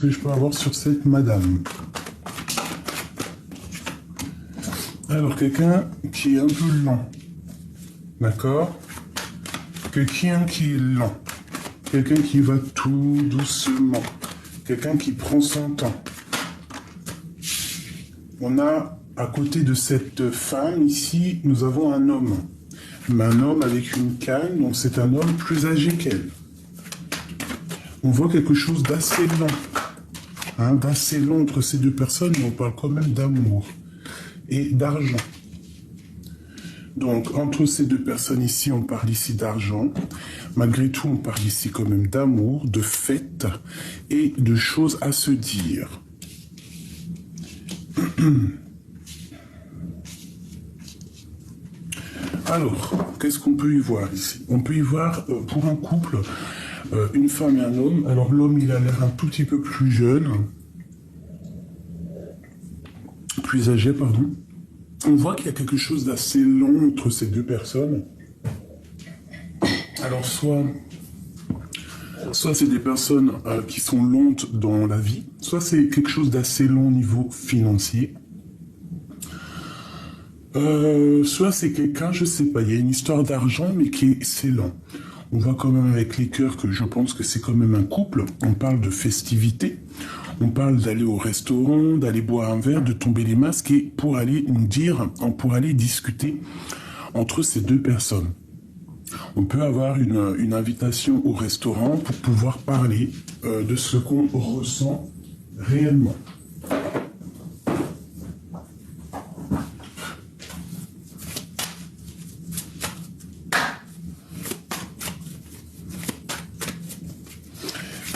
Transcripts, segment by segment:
Que je peux avoir sur cette madame. Alors, quelqu'un qui est un peu lent. D'accord? Quelqu'un qui est lent. Quelqu'un qui va tout doucement. Quelqu'un qui prend son temps. On a, à côté de cette femme, ici, nous avons un homme. Mais un homme avec une canne, donc c'est un homme plus âgé qu'elle. On voit quelque chose d'assez lent. Hein, d'assez long entre ces deux personnes, mais on parle quand même d'amour et d'argent. Donc, entre ces deux personnes ici, on parle ici d'argent. Malgré tout, on parle ici quand même d'amour, de fête et de choses à se dire. Alors, qu'est-ce qu'on peut y voir ici? On peut y voir, pour un couple, une femme et un homme. Alors, l'homme, il a l'air un tout petit peu plus jeune. Plus âgé, pardon. On voit qu'il y a quelque chose d'assez long entre ces deux personnes. Alors, soit c'est des personnes qui sont lentes dans la vie, soit c'est quelque chose d'assez long au niveau financier. Soit c'est quelqu'un, je sais pas, il y a une histoire d'argent, mais qui est assez lent. On voit quand même avec les cœurs que je pense que c'est quand même un couple. On parle de festivité. On parle d'aller au restaurant, d'aller boire un verre, de tomber les masques et pour aller nous dire, pour aller discuter entre ces deux personnes. On peut avoir une invitation au restaurant pour pouvoir parler de ce qu'on ressent réellement.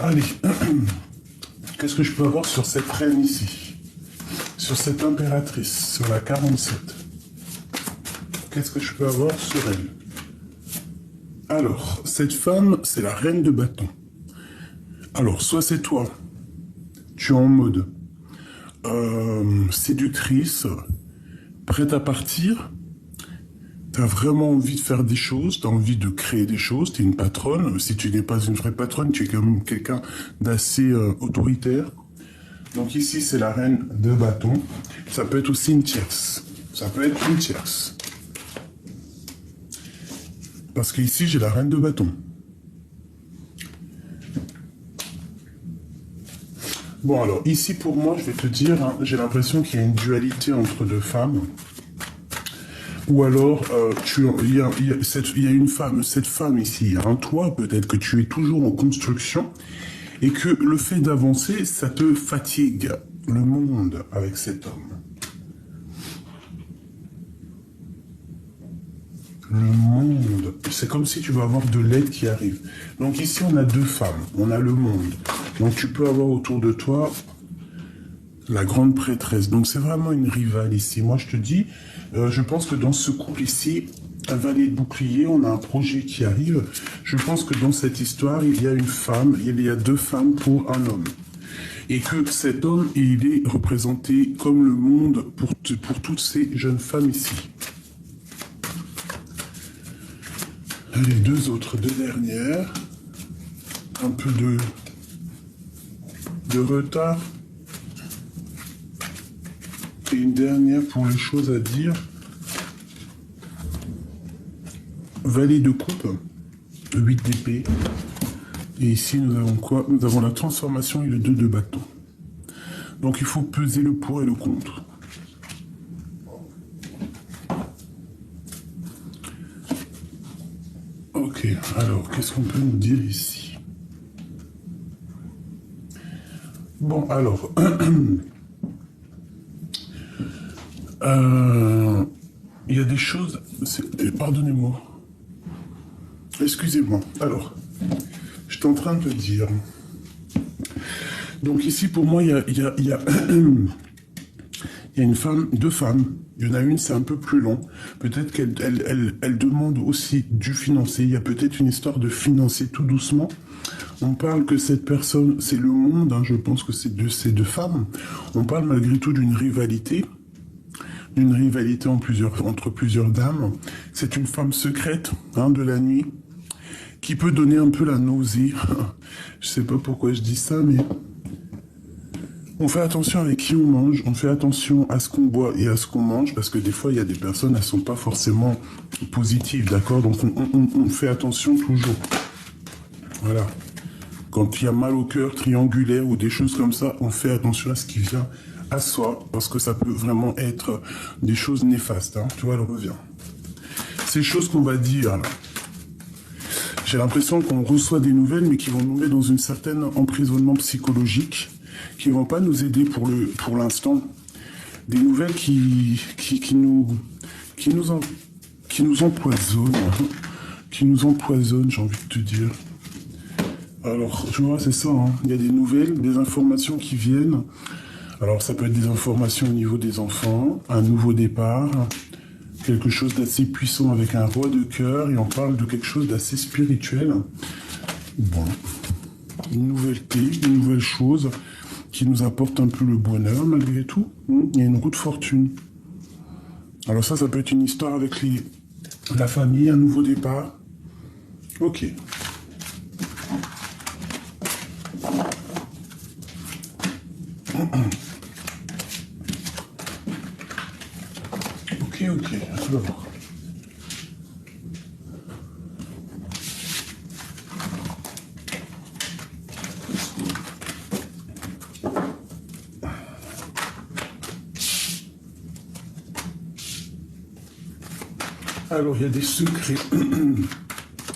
Allez, qu'est-ce que je peux avoir sur cette reine ici? Sur cette impératrice, sur la 47. Qu'est-ce que je peux avoir sur elle? Alors, cette femme, c'est la reine de bâton. Alors, soit c'est toi, tu es en mode séductrice, prête à partir, tu as vraiment envie de faire des choses, tu as envie de créer des choses, tu es une patronne. Si tu n'es pas une vraie patronne, tu es quand même quelqu'un d'assez autoritaire. Donc ici, c'est la reine de bâton. Ça peut être aussi une tierce. Ça peut être une tierce. Parce qu'ici, j'ai la reine de bâton. Bon, alors, ici, pour moi, je vais te dire, hein, j'ai l'impression qu'il y a une dualité entre deux femmes. Ou alors, il y a une femme, cette femme ici, il y a un toit, peut-être que tu es toujours en construction, et que le fait d'avancer, ça te fatigue le monde avec cet homme. Le monde, c'est comme si tu vas avoir de l'aide qui arrive. Donc ici, on a deux femmes, on a le monde. Donc tu peux avoir autour de toi la grande prêtresse. Donc c'est vraiment une rivale ici. Moi, je te dis, je pense que dans ce couple ici, un valet de bouclier, on a un projet qui arrive. Je pense que dans cette histoire, il y a une femme, il y a deux femmes pour un homme. Et que cet homme, il est représenté comme le monde pour toutes ces jeunes femmes ici. Les deux autres, deux dernières. Un peu de retard. Et une dernière pour les choses à dire. Valet de coupe, 8 d'épée. Et ici, nous avons quoi? Nous avons la transformation et le 2 de bâton. Donc, il faut peser le pour et le contre. Ok, alors, qu'est-ce qu'on peut nous dire ici? Bon, alors... il y a des choses... Pardonnez-moi. Excusez-moi. Alors, j'étais en train de te dire. Donc ici, pour moi, il y a une femme, deux femmes. Il y en a une, c'est un peu plus long. Peut-être qu'elle demande aussi du financier. Il y a peut-être une histoire de financier tout doucement. On parle que cette personne, c'est le monde, hein, je pense que c'est ces deux femmes. On parle malgré tout d'une rivalité. D'une rivalité entre plusieurs dames. C'est une femme secrète, hein, de la nuit, qui peut donner un peu la nausée. Je sais pas pourquoi je dis ça, mais On fait attention avec qui on mange, on fait attention à ce qu'on boit et à ce qu'on mange, parce que des fois, il y a des personnes, elles sont pas forcément positives, d'accord? Donc, on fait attention toujours. Voilà. Quand il y a mal au cœur, triangulaire ou des choses comme ça, on fait attention à ce qui vient à soi, parce que ça peut vraiment être des choses néfastes, hein. Tu vois, elle revient. Ces choses qu'on va dire, là. J'ai l'impression qu'on reçoit des nouvelles, mais qui vont nous mettre dans une certaine emprisonnement psychologique, qui vont pas nous aider pour l'instant. Des nouvelles qui nous empoisonnent, j'ai envie de te dire. Alors, tu vois, c'est ça, hein. Il y a des nouvelles, des informations qui viennent. Alors, ça peut être des informations au niveau des enfants, un nouveau départ, quelque chose d'assez puissant avec un roi de cœur, et on parle de quelque chose d'assez spirituel. Bon, une nouveauté, une nouvelle chose qui nous apporte un peu le bonheur malgré tout. Il y a une roue de fortune. Alors ça peut être une histoire avec la famille, un nouveau départ. Ok. Ok, on va voir. Alors, il y a des secrets.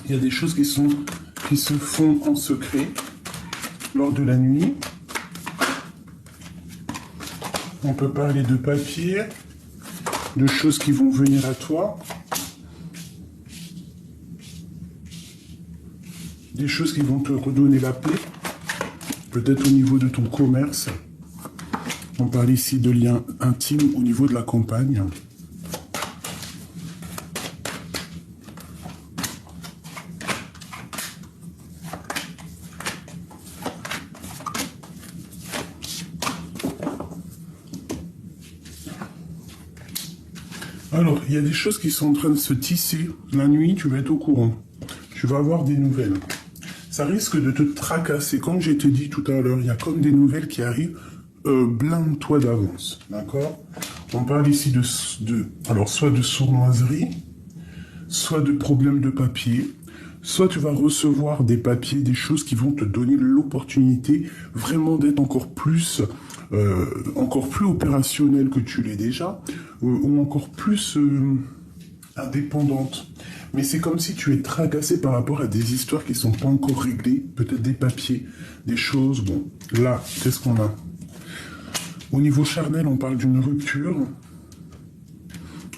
Il y a des choses qui se font en secret lors de la nuit. On peut parler de papier, de choses qui vont venir à toi, des choses qui vont te redonner la paix, peut-être au niveau de ton commerce. On parle ici de liens intimes au niveau de la campagne. Alors, il y a des choses qui sont en train de se tisser. La nuit, tu vas être au courant. Tu vas avoir des nouvelles. Ça risque de te tracasser. Comme j'ai te dit tout à l'heure, il y a comme des nouvelles qui arrivent. Blinde-toi d'avance. D'accord? On parle ici alors, soit de sournoiserie, soit de problèmes de papier, soit tu vas recevoir des papiers, des choses qui vont te donner l'opportunité vraiment d'être encore plus opérationnel que tu l'es déjà, ou encore plus indépendante. Mais c'est comme si tu es tracassé par rapport à des histoires qui sont pas encore réglées, peut-être des papiers, des choses. Bon, là, qu'est-ce qu'on a? Au niveau charnel, on parle d'une rupture.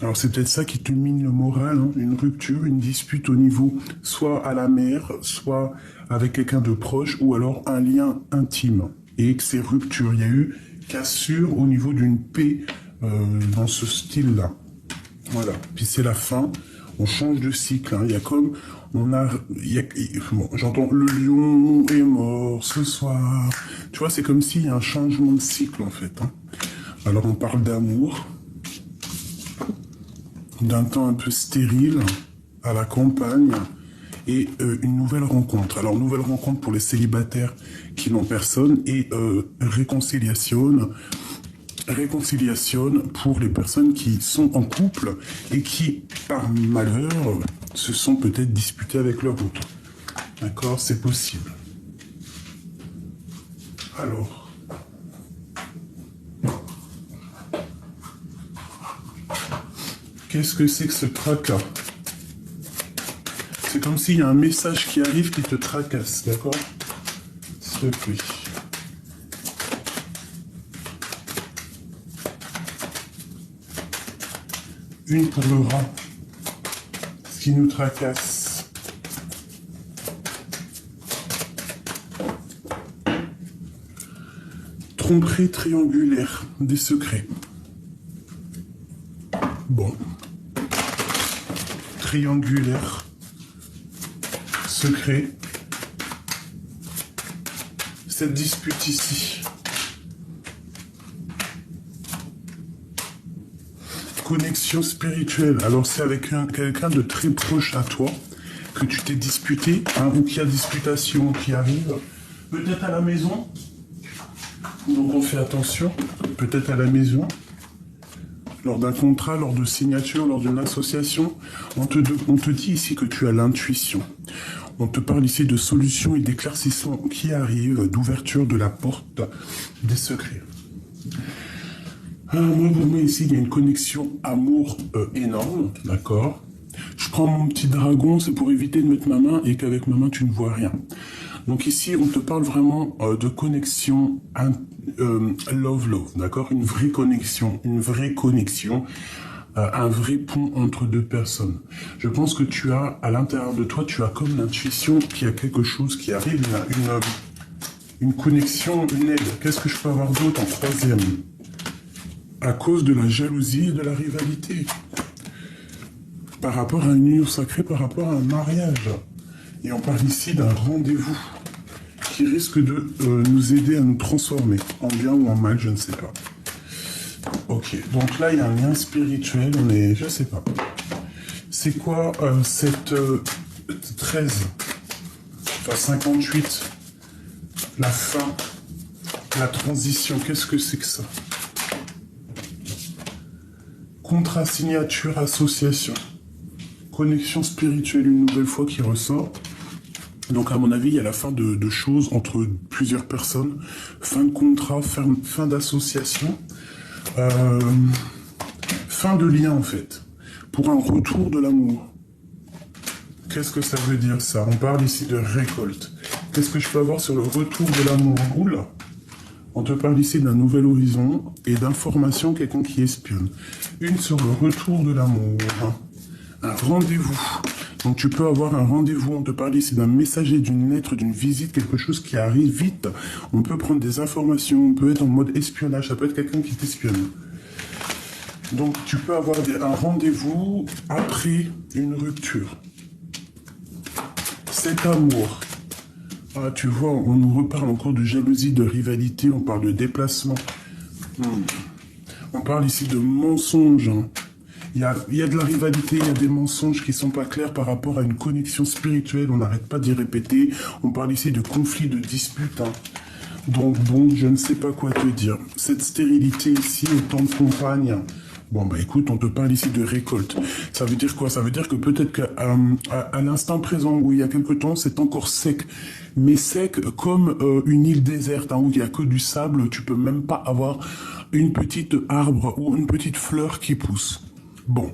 Alors c'est peut-être ça qui te mine le moral, hein, une rupture, une dispute au niveau, soit à la mère, soit avec quelqu'un de proche, ou alors un lien intime. Et que ces ruptures, il y a eu cassure au niveau d'une paix dans ce style-là. Voilà, puis c'est la fin, on change de cycle, hein. Il y a comme, bon, j'entends le lion est mort ce soir. Tu vois, c'est comme s'il y a un changement de cycle en fait, hein. Alors on parle d'amour, d'un temps un peu stérile, à la campagne, et une nouvelle rencontre. Alors, nouvelle rencontre pour les célibataires qui n'ont personne, et réconciliation pour les personnes qui sont en couple et qui, par malheur, se sont peut-être disputées avec leur autre. D'accord? C'est possible. Alors... qu'est-ce que c'est que ce tracas? C'est comme s'il y a un message qui arrive qui te tracasse, d'accord? S'il te plaît. Une pour le rat. Ce qui nous tracasse. Tromperie triangulaire. Des secrets. Bon. Triangulaire. Secret. Cette dispute ici. Connexion spirituelle. Alors c'est avec quelqu'un de très proche à toi que tu t'es disputé, hein, ou qu'il y a disputation qui arrive. Peut-être à la maison. Donc on fait attention, peut-être à la maison, lors d'un contrat, lors de signature, lors d'une association. On te dit ici que tu as l'intuition. On te parle ici de solutions et d'éclaircissements qui arrivent, d'ouverture de la porte des secrets. Moi, pour moi, ici, il y a une connexion amour énorme, d'accord? Je prends mon petit dragon, c'est pour éviter de mettre ma main et qu'avec ma main, tu ne vois rien. Donc ici, on te parle vraiment de connexion love, d'accord? Une vraie connexion, un vrai pont entre deux personnes. Je pense que tu as, à l'intérieur de toi, tu as comme l'intuition qu'il y a quelque chose qui arrive, une connexion, une aide. Qu'est-ce que je peux avoir d'autre en troisième? À cause de la jalousie et de la rivalité. Par rapport à une union sacrée, par rapport à un mariage. Et on parle ici d'un rendez-vous qui risque de nous aider à nous transformer, en bien ou en mal, je ne sais pas. Ok, donc là, il y a un lien spirituel, je sais pas. C'est quoi cette 13, enfin 58, la fin, la transition, qu'est-ce que c'est que ça? Contrat, signature, association. Connexion spirituelle, une nouvelle fois qui ressort. Donc, à mon avis, il y a la fin de choses entre plusieurs personnes. Fin de contrat, fin d'association. Fin de lien, en fait. Pour un retour de l'amour. Qu'est-ce que ça veut dire, ça? On parle ici de récolte. Qu'est-ce que je peux avoir sur le retour de l'amour? Oula! On te parle ici d'un nouvel horizon et d'informations, quelqu'un qui espionne. Une sur le retour de l'amour. Un rendez-vous. Donc tu peux avoir un rendez-vous, on te parle ici d'un messager, d'une lettre, d'une visite, quelque chose qui arrive vite. On peut prendre des informations, on peut être en mode espionnage, ça peut être quelqu'un qui t'espionne. Donc tu peux avoir un rendez-vous après une rupture. Cet amour. Ah, tu vois, on nous reparle encore de jalousie, de rivalité, on parle de déplacement. On parle ici de mensonges. Il y a de la rivalité, il y a des mensonges qui sont pas clairs par rapport à une connexion spirituelle, on n'arrête pas d'y répéter. On parle ici de conflits, de disputes. Donc bon, je ne sais pas quoi te dire. Cette stérilité ici, autant de compagnes. Bon, bah écoute, on te parle ici de récolte. Ça veut dire quoi? Ça veut dire que peut-être qu'à l'instant présent, où il y a quelque temps, c'est encore sec. Mais sec comme une île déserte, où il n'y a que du sable, tu peux même pas avoir une petite arbre ou une petite fleur qui pousse. Bon.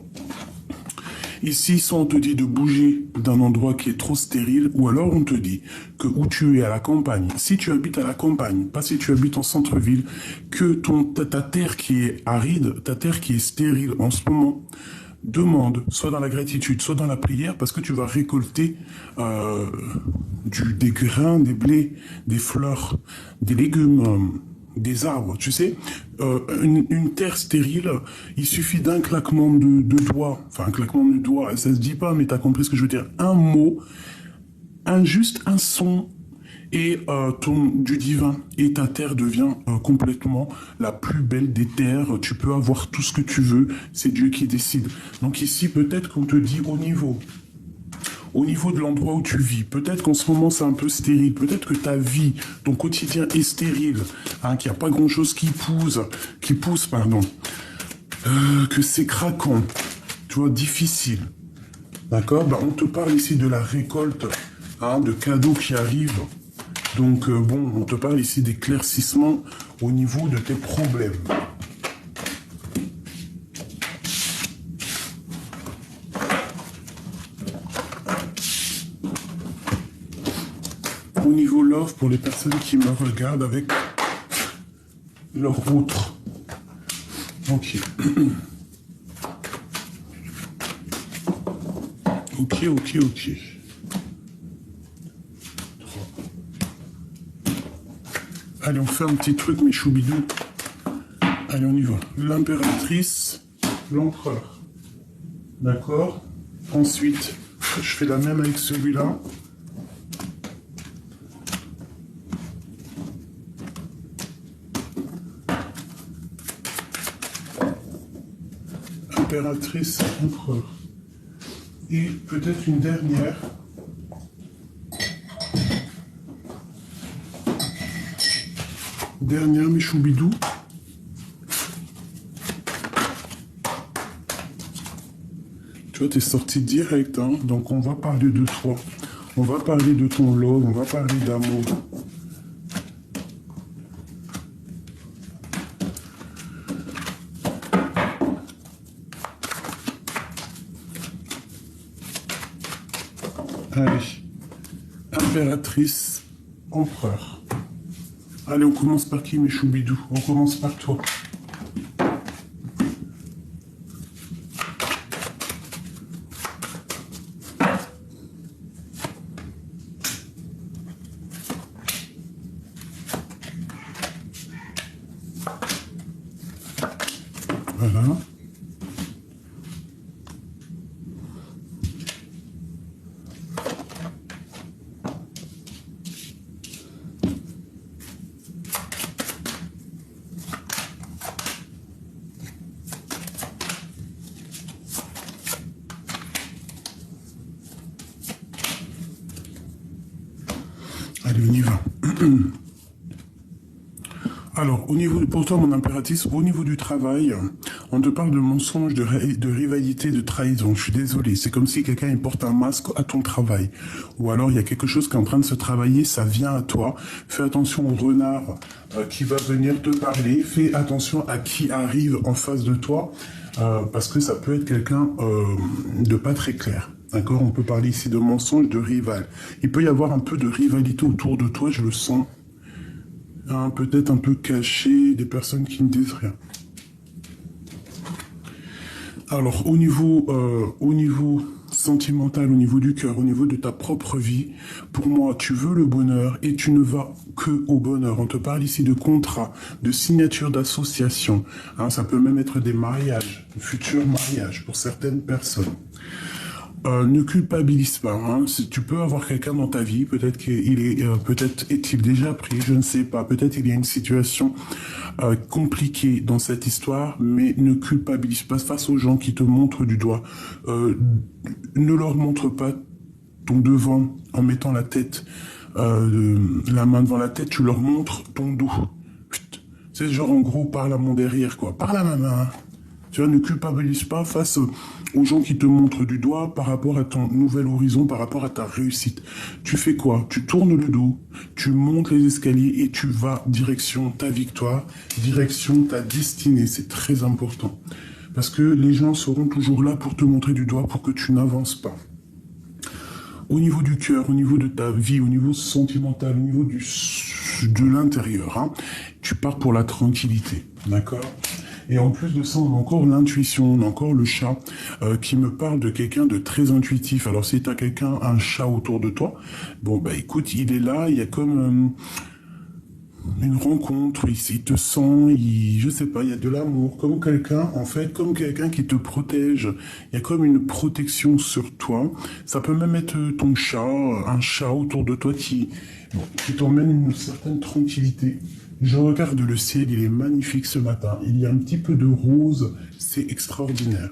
Ici, soit on te dit de bouger d'un endroit qui est trop stérile, ou alors on te dit que où tu es à la campagne, si tu habites à la campagne, pas si tu habites en centre-ville, que ta terre qui est aride, ta terre qui est stérile en ce moment, demande, soit dans la gratitude, soit dans la prière, parce que tu vas récolter des grains, des blés, des fleurs, des légumes, des arbres, tu sais. Une terre stérile, il suffit d'un claquement de doigts, enfin un claquement de doigts, ça se dit pas, mais t'as compris ce que je veux dire. Un mot, juste un son, et du divin, et ta terre devient complètement la plus belle des terres. Tu peux avoir tout ce que tu veux, c'est Dieu qui décide. Donc ici, peut-être qu'on te dit au niveau de l'endroit où tu vis, peut-être qu'en ce moment c'est un peu stérile, peut-être que ta vie, ton quotidien est stérile, qu'il n'y a pas grand-chose qui pousse, que c'est craquant, tu vois, difficile. D'accord? On te parle ici de la récolte, de cadeaux qui arrivent. Donc, bon, on te parle ici d'éclaircissement au niveau de tes problèmes. Au niveau love, pour les personnes qui me regardent avec leur autre. Ok. Ok. Allez, on fait un petit truc, mes choubidous. Allez, on y va. L'impératrice, l'empereur. D'accord? Ensuite, je fais la même avec celui-là. Impératrice, empereur. Et peut-être une dernière. dernière, mes choubidous. Tu vois, t'es sorti direct, hein. Donc on va parler de toi. On va parler de ton love, on va parler d'amour. Allez, impératrice, empereur. Allez, on commence par qui, mes choubidous? On commence par toi. Voilà. Allez, on y va. Alors, pour toi, mon impératrice, au niveau du travail, on te parle de mensonges, de rivalité, de trahison. Je suis désolé, c'est comme si quelqu'un il porte un masque à ton travail. Ou alors, il y a quelque chose qui est en train de se travailler, ça vient à toi. Fais attention au renard qui va venir te parler. Fais attention à qui arrive en face de toi, parce que ça peut être quelqu'un de pas très clair. D'accord? On peut parler ici de mensonges, de rival. Il peut y avoir un peu de rivalité autour de toi, je le sens. Hein, peut-être un peu caché, des personnes qui ne disent rien. Alors, au niveau sentimental, au niveau du cœur, au niveau de ta propre vie, pour moi, tu veux le bonheur et tu ne vas que au bonheur. On te parle ici de contrat, de signature d'association. Hein, ça peut même être des mariages, futurs mariages pour certaines personnes. Ne culpabilise pas. Hein. Tu peux avoir quelqu'un dans ta vie, peut-être peut-être est-il déjà pris, je ne sais pas. Peut-être il y a une situation compliquée dans cette histoire, mais ne culpabilise pas face aux gens qui te montrent du doigt. Ne leur montre pas ton devant en mettant la main devant la tête. Tu leur montres ton dos. C'est genre en gros parle à mon derrière quoi. Parle à ma main. Tu vois, ne culpabilise pas face aux gens qui te montrent du doigt par rapport à ton nouvel horizon, par rapport à ta réussite. Tu fais quoi? Tu tournes le dos, tu montes les escaliers et tu vas direction ta victoire, direction ta destinée. C'est très important. Parce que les gens seront toujours là pour te montrer du doigt pour que tu n'avances pas. Au niveau du cœur, au niveau de ta vie, au niveau sentimental, au niveau de l'intérieur, hein, tu pars pour la tranquillité. D'accord? Et en plus de ça, on a encore l'intuition, on a encore le chat qui me parle de quelqu'un de très intuitif. Alors si tu as quelqu'un, un chat autour de toi, bon bah écoute, il est là, il y a comme une rencontre, il te sent, je sais pas, il y a de l'amour, comme quelqu'un, en fait, comme quelqu'un qui te protège. Il y a comme une protection sur toi. Ça peut même être ton chat, un chat autour de toi qui t'emmène une certaine tranquillité. Je regarde le ciel, il est magnifique ce matin. Il y a un petit peu de rose, c'est extraordinaire.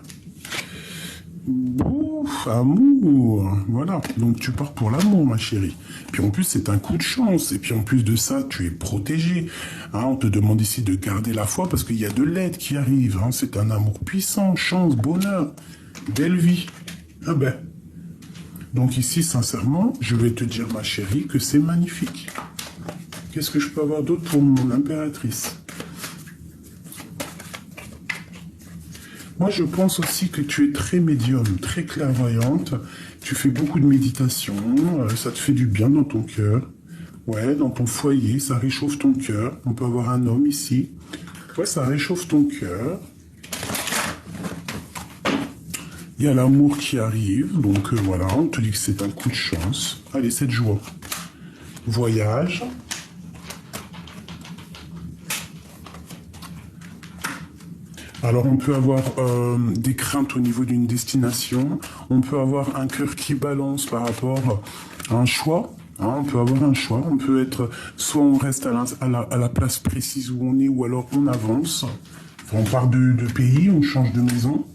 Ouf, amour. Voilà, donc tu pars pour l'amour, ma chérie. Puis en plus, c'est un coup de chance. Et puis en plus de ça, tu es protégé. Hein, on te demande ici de garder la foi parce qu'il y a de l'aide qui arrive. Hein, c'est un amour puissant, chance, bonheur, belle vie. Ah ben. Donc ici, sincèrement, je vais te dire, ma chérie, que c'est magnifique. Qu'est-ce que je peux avoir d'autre pour mon impératrice? Moi, je pense aussi que tu es très médium, très clairvoyante. Tu fais beaucoup de méditation. Ça te fait du bien dans ton cœur. Ouais, dans ton foyer, ça réchauffe ton cœur. On peut avoir un homme ici. Ouais, ça réchauffe ton cœur. Il y a l'amour qui arrive. Donc voilà, on te dit que c'est un coup de chance. Allez, c'est de joie. Voyage. Alors on peut avoir des craintes au niveau d'une destination, on peut avoir un cœur qui balance par rapport à un choix, hein, on peut avoir un choix, on peut être, soit on reste à la place précise où on est, ou alors on avance, enfin, on part de pays, on change de maison,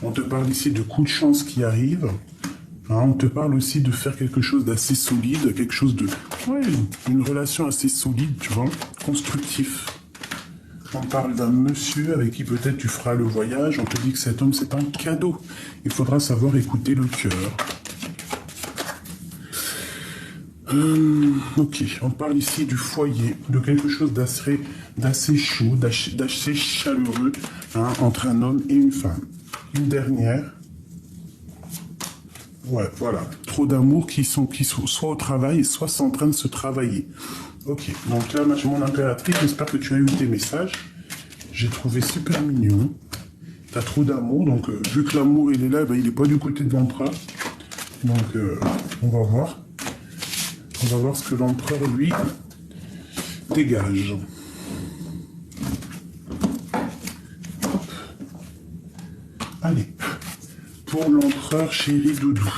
on te parle ici de coups de chance qui arrivent, Hein, on te parle aussi de faire quelque chose d'assez solide, quelque chose de... Ouais, une relation assez solide, tu vois, constructif. On parle d'un monsieur avec qui peut-être tu feras le voyage. On te dit que cet homme, c'est un cadeau. Il faudra savoir écouter le cœur. Ok, on parle ici du foyer, de quelque chose d'assez chaud, d'assez chaleureux, hein, entre un homme et une femme. Une dernière. Ouais, voilà. Trop d'amour qui sont soit au travail, soit sont en train de se travailler. Ok, donc là, mon impératrice, j'espère que tu as eu tes messages. J'ai trouvé super mignon. T'as trop d'amour, donc vu que l'amour il est là, ben, il n'est pas du côté de l'empereur. Donc on va voir. On va voir ce que l'empereur, lui, dégage. Hop. Allez. Pour l'empereur chéri Doudou.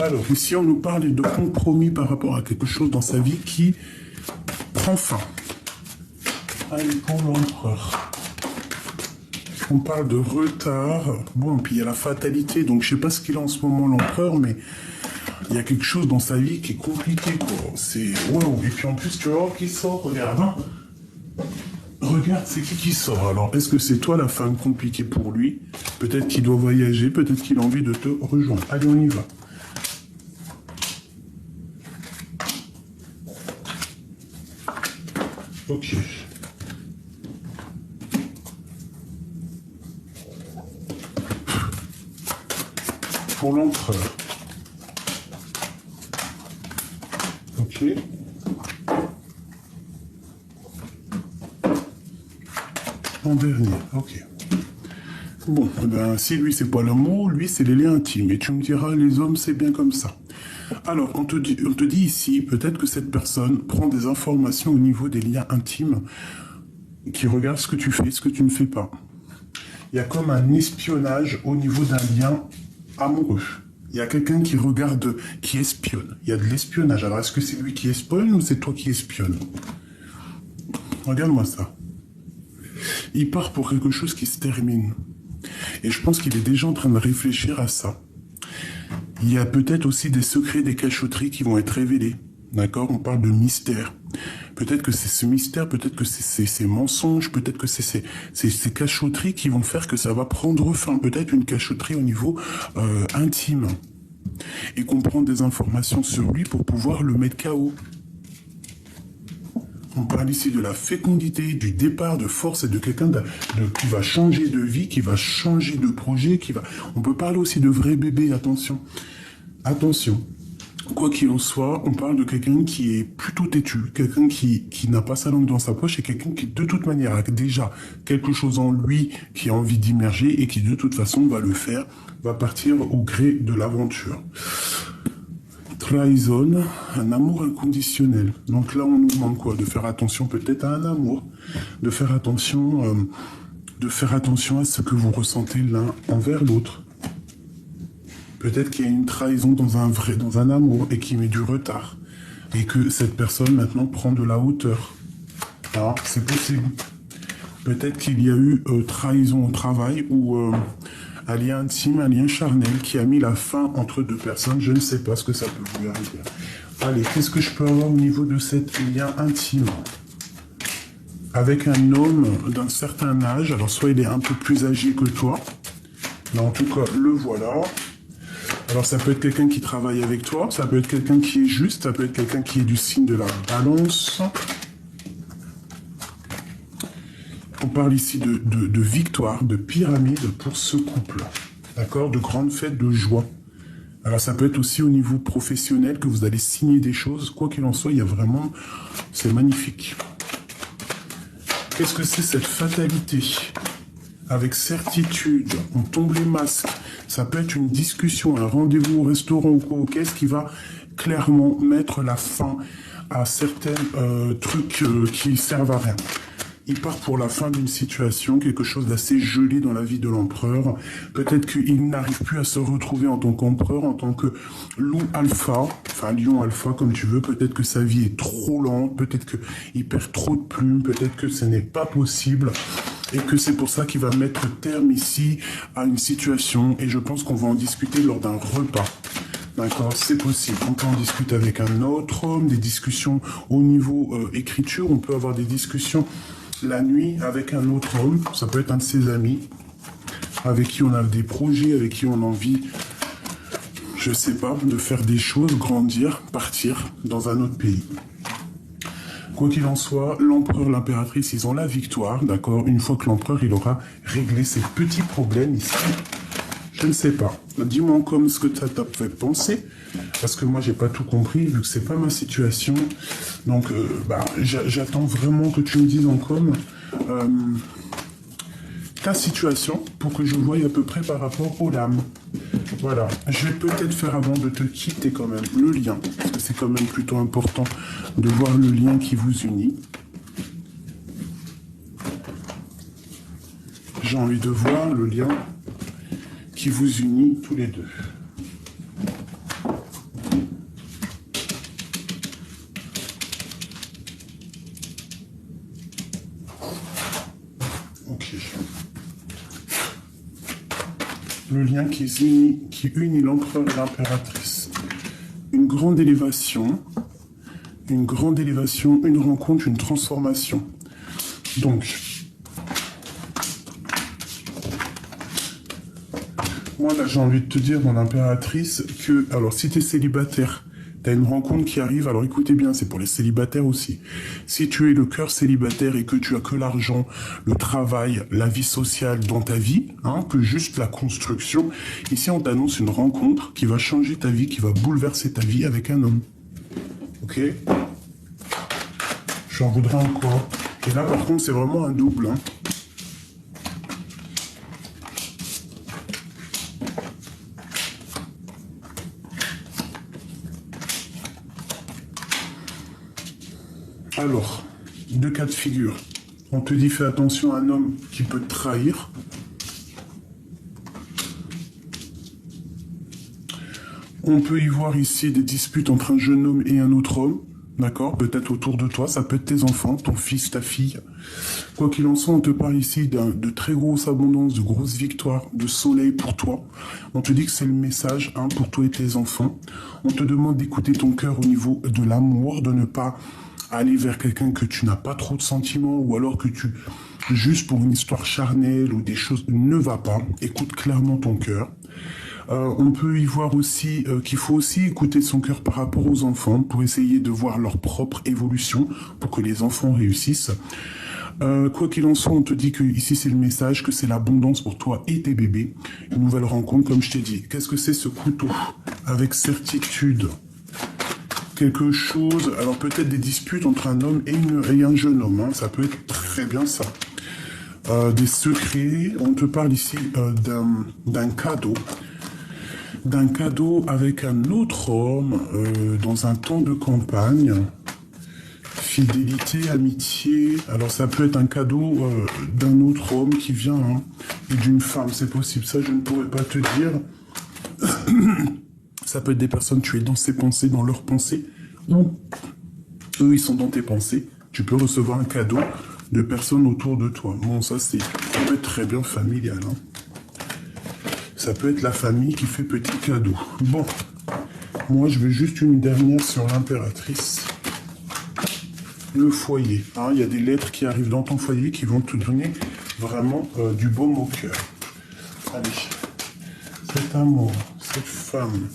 Alors, ici, on nous parle de compromis par rapport à quelque chose dans sa vie qui prend fin. Allez, pour l'empereur. On parle de retard. Bon, puis il y a la fatalité. Donc, je sais pas ce qu'il a en ce moment, l'empereur, mais il y a quelque chose dans sa vie qui est compliqué, quoi. C'est... Wow. Et puis, en plus, tu vois qui sort, regarde. Hein. Regarde, c'est qui sort. Alors, est-ce que c'est toi la femme compliquée pour lui? Peut-être qu'il doit voyager, peut-être qu'il a envie de te rejoindre. Allez, on y va. Ok. Pour l'empereur. Ok. En dernier, ok. Bon, ben, si lui, c'est pas l'amour, lui, c'est les liens intimes. Et tu me diras, les hommes, c'est bien comme ça. Alors, on te dit ici, peut-être que cette personne prend des informations au niveau des liens intimes, qui regarde ce que tu fais, ce que tu ne fais pas. Il y a comme un espionnage au niveau d'un lien amoureux. Il y a quelqu'un qui regarde, qui espionne. Il y a de l'espionnage. Alors, est-ce que c'est lui qui espionne ou c'est toi qui espionne? Regarde-moi ça. Il part pour quelque chose qui se termine. Et je pense qu'il est déjà en train de réfléchir à ça. Il y a peut-être aussi des secrets, des cachotteries qui vont être révélés. D'accord? On parle de mystère. Peut-être que c'est ce mystère, peut-être que c'est ces mensonges, peut-être que c'est ces cachotteries qui vont faire que ça va prendre fin. Peut-être une cachotterie au niveau intime. Et qu'on prend des informations sur lui pour pouvoir le mettre KO. On parle ici de la fécondité, du départ de force et de quelqu'un qui va changer de vie, qui va changer de projet, qui va... On peut parler aussi de vrai bébé, attention. Attention. Quoi qu'il en soit, on parle de quelqu'un qui est plutôt têtu, quelqu'un qui n'a pas sa langue dans sa poche et quelqu'un qui, de toute manière, a déjà quelque chose en lui qui a envie d'immerger et qui, de toute façon, va le faire, va partir au gré de l'aventure. Trahison, un amour inconditionnel. Donc là, on nous demande quoi? De faire attention peut-être à un amour, de faire attention à ce que vous ressentez l'un envers l'autre. Peut-être qu'il y a une trahison dans un amour et qui met du retard. Et que cette personne maintenant prend de la hauteur. Alors, c'est possible. Peut-être qu'il y a eu trahison au travail ou un lien intime, un lien charnel qui a mis la fin entre deux personnes. Je ne sais pas ce que ça peut vous arriver. Allez, qu'est-ce que je peux avoir au niveau de cet lien intime? Avec un homme d'un certain âge, alors soit il est un peu plus âgé que toi, mais en tout cas, le voilà. Alors ça peut être quelqu'un qui travaille avec toi, ça peut être quelqu'un qui est juste, ça peut être quelqu'un qui est du signe de la balance. On parle ici de victoire, de pyramide pour ce couple. D'accord? De grandes fêtes de joie. Alors ça peut être aussi au niveau professionnel que vous allez signer des choses. Quoi qu'il en soit, il y a vraiment... C'est magnifique. Qu'est-ce que c'est cette fatalité? Avec certitude, on tombe les masques. Ça peut être une discussion, un rendez-vous au restaurant ou quoi, qu'est-ce qui va clairement mettre la fin à certains trucs qui servent à rien. Il part pour la fin d'une situation, quelque chose d'assez gelé dans la vie de l'empereur. Peut-être qu'il n'arrive plus à se retrouver en tant qu'empereur, en tant que loup alpha, enfin lion alpha comme tu veux. Peut-être que sa vie est trop lente, peut-être qu'il perd trop de plumes, peut-être que ce n'est pas possible. et que c'est pour ça qu'il va mettre terme ici à une situation, et je pense qu'on va en discuter lors d'un repas. D'accord, c'est possible. On peut en discuter avec un autre homme, des discussions au niveau écriture, on peut avoir des discussions la nuit avec un autre homme, ça peut être un de ses amis, avec qui on a des projets, avec qui on a envie, je sais pas, de faire des choses, grandir, partir dans un autre pays. Quoi qu'il en soit, l'empereur, l'impératrice, ils ont la victoire, d'accord? Une fois que l'empereur, il aura réglé ses petits problèmes ici, je ne sais pas. Dis-moi comme ce que ça t'a fait penser, parce que moi, j'ai pas tout compris, vu que c'est pas ma situation. Donc, j'attends vraiment que tu me dises en com ta situation, pour que je voie à peu près par rapport aux lames. Voilà, je vais peut-être faire avant de te quitter quand même le lien, parce que c'est quand même plutôt important de voir le lien qui vous unit. J'ai envie de voir le lien qui vous unit tous les deux. Ok. Le lien qui unit l'empereur et l'impératrice. Une grande élévation, une rencontre, une transformation. Donc, moi là j'ai envie de te dire dans l'impératrice que, alors si tu es célibataire, tu as une rencontre qui arrive, alors écoutez bien, c'est pour les célibataires aussi. Si tu es le cœur célibataire et que tu as que l'argent, le travail, la vie sociale dans ta vie, que juste la construction, ici on t'annonce une rencontre qui va changer ta vie, qui va bouleverser ta vie avec un homme. Ok? J'en voudrais encore. Et là par contre c'est vraiment un double. Alors, deux cas de figure. On te dit fais attention à un homme qui peut te trahir. On peut y voir ici des disputes entre un jeune homme et un autre homme. D'accord? Peut-être autour de toi, ça peut être tes enfants, ton fils, ta fille. Quoi qu'il en soit, on te parle ici de très grosse abondance, de grosses victoires, de soleil pour toi. On te dit que c'est le message pour toi et tes enfants. On te demande d'écouter ton cœur au niveau de l'amour, de ne pas aller vers quelqu'un que tu n'as pas trop de sentiments, ou alors que tu, juste pour une histoire charnelle ou des choses, ne va pas. Écoute clairement ton cœur. On peut y voir aussi qu'il faut aussi écouter son cœur par rapport aux enfants pour essayer de voir leur propre évolution, pour que les enfants réussissent. Quoi qu'il en soit, on te dit que ici c'est le message, que c'est l'abondance pour toi et tes bébés. Une nouvelle rencontre, comme je t'ai dit. Qu'est-ce que c'est ce couteau? Avec certitude. Quelque chose, alors peut-être des disputes entre un homme et un jeune homme, ça peut être très bien ça. Des secrets, on te parle ici d'un cadeau. D'un cadeau avec un autre homme dans un temps de campagne. Fidélité, amitié, alors ça peut être un cadeau d'un autre homme qui vient et d'une femme, c'est possible, ça je ne pourrais pas te dire. Ça peut être des personnes, tu es dans ses pensées, dans leurs pensées, ou eux, ils sont dans tes pensées. Tu peux recevoir un cadeau de personnes autour de toi. Bon, ça peut être très bien familial. Ça peut être la famille qui fait petit cadeau. Bon, moi, je veux juste une dernière sur l'impératrice. Le foyer. Il y a des lettres qui arrivent dans ton foyer qui vont te donner vraiment du baume au cœur. Allez, cet amour, cette femme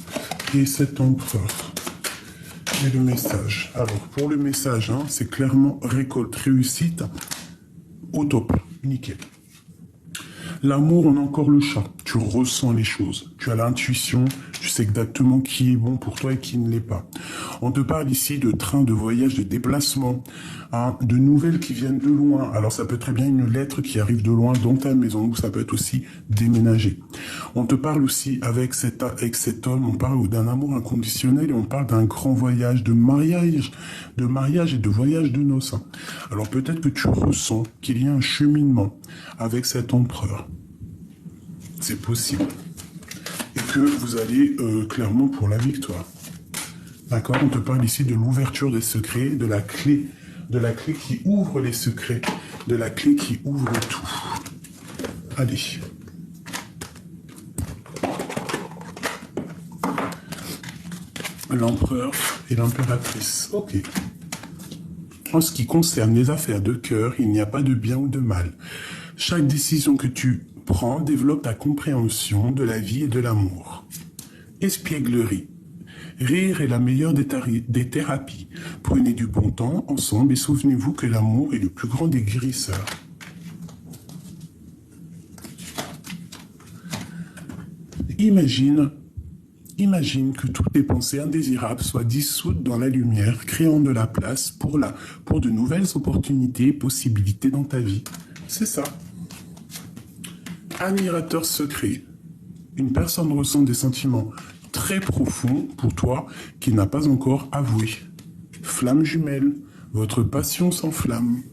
et cet empereur. Et le message. Alors, pour le message, c'est clairement récolte, réussite, au top, nickel. L'amour, on a encore le chat. Tu ressens les choses. Tu as l'intuition. Tu sais exactement qui est bon pour toi et qui ne l'est pas. On te parle ici de train, de voyage, de déplacement, de nouvelles qui viennent de loin. Alors, ça peut très bien une lettre qui arrive de loin dans ta maison, ou ça peut être aussi déménager. On te parle aussi avec cet homme, on parle d'un amour inconditionnel et on parle d'un grand voyage, de mariage et de voyage de noces. Alors, peut-être que tu ressens qu'il y a un cheminement avec cet empereur. C'est possible. Et que vous allez clairement pour la victoire. D'accord? On te parle ici de l'ouverture des secrets, de la clé de la clé qui ouvre les secrets, de la clé qui ouvre tout. Allez. L'empereur et l'impératrice. Ok. En ce qui concerne les affaires de cœur, il n'y a pas de bien ou de mal. Chaque décision que tu prends développe ta compréhension de la vie et de l'amour. Espièglerie. Rire est la meilleure des thérapies. Prenez du bon temps ensemble et souvenez-vous que l'amour est le plus grand des guérisseurs. Imagine que toutes tes pensées indésirables soient dissoutes dans la lumière, créant de la place pour de nouvelles opportunités et possibilités dans ta vie. C'est ça. Admirateur secret. Une personne ressent des sentiments très profonds pour toi qu'il n'a pas encore avoué. Flamme jumelle. Votre passion s'enflamme.